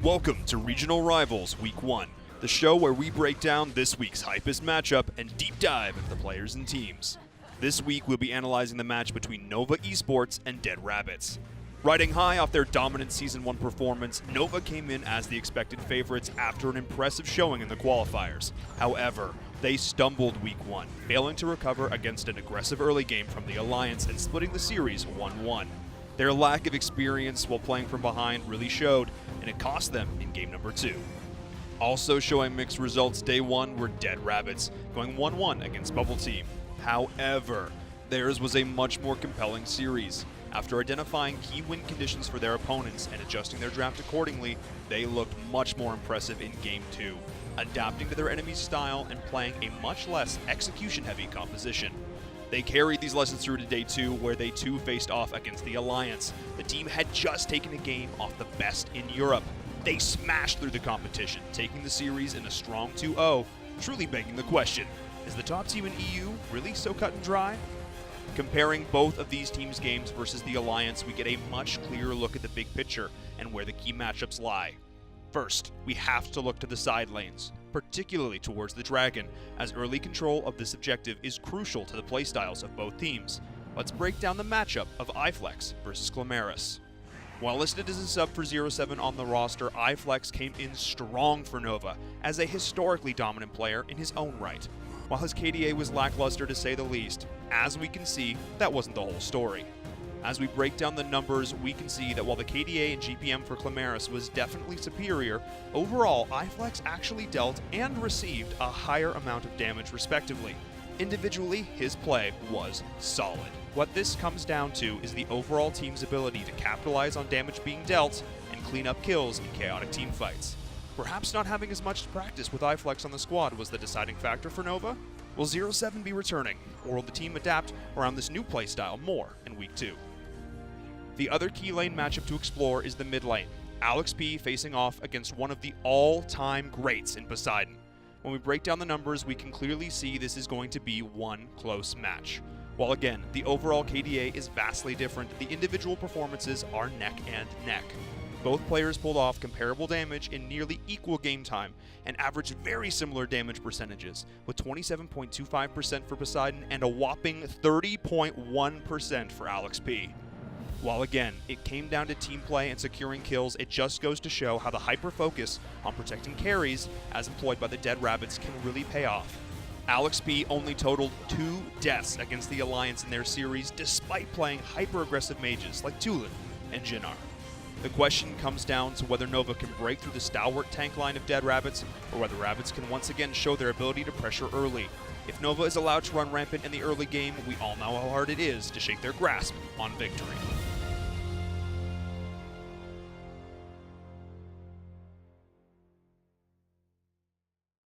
Welcome to Regional Rivals Week 1, the show where we break down this week's hypest matchup and deep dive into the players and teams. This week we'll be analyzing the match between Nova Esports and Dead Rabbits. Riding high off their dominant Season 1 performance, Nova came in as the expected favorites after an impressive showing in the qualifiers. However, they stumbled Week 1, failing to recover against an aggressive early game from the Alliance and splitting the series 1-1. Their lack of experience while playing from behind really showed, and it cost them in game number 2. Also showing mixed results day 1 were Dead Rabbits, going 1-1 against Bubble Team. However, theirs was a much more compelling series. After identifying key win conditions for their opponents and adjusting their draft accordingly, they looked much more impressive in game 2, adapting to their enemy's style and playing a much less execution-heavy composition. They carried these lessons through to day 2, where they too faced off against the Alliance. The team had just taken a game off the best in Europe. They smashed through the competition, taking the series in a strong 2-0, truly begging the question, is the top team in EU really so cut and dry? Comparing both of these teams' games versus the Alliance, we get a much clearer look at the big picture and where the key matchups lie. First, we have to look to the side lanes, particularly towards the Dragon, as early control of this objective is crucial to the playstyles of both teams. Let's break down the matchup of iFlex versus Clamaris. While listed as a sub for 0-7 on the roster, iFlex came in strong for Nova as a historically dominant player in his own right. While his KDA was lackluster to say the least, as we can see, that wasn't the whole story. As we break down the numbers, we can see that while the KDA and GPM for Clamaris was definitely superior, overall, iFlex actually dealt and received a higher amount of damage respectively. Individually, his play was solid. What this comes down to is the overall team's ability to capitalize on damage being dealt and clean up kills in chaotic teamfights. Perhaps not having as much practice with iFlex on the squad was the deciding factor for Nova? Will 0-7 be returning, or will the team adapt around this new playstyle more in Week 2? The other key lane matchup to explore is the mid lane, Alex P facing off against one of the all-time greats in Poseidon. When we break down the numbers, we can clearly see this is going to be one close match. While again, the overall KDA is vastly different, the individual performances are neck and neck. Both players pulled off comparable damage in nearly equal game time and averaged very similar damage percentages, with 27.25% for Poseidon and a whopping 30.1% for Alex P. While again, it came down to team play and securing kills, it just goes to show how the hyper-focus on protecting carries, as employed by the Dead Rabbits, can really pay off. Alex P only totaled 2 deaths against the Alliance in their series, despite playing hyper-aggressive mages like Tulin and Jinnar. The question comes down to whether Nova can break through the stalwart tank line of Dead Rabbits, or whether Rabbits can once again show their ability to pressure early. If Nova is allowed to run rampant in the early game, we all know how hard it is to shake their grasp on victory.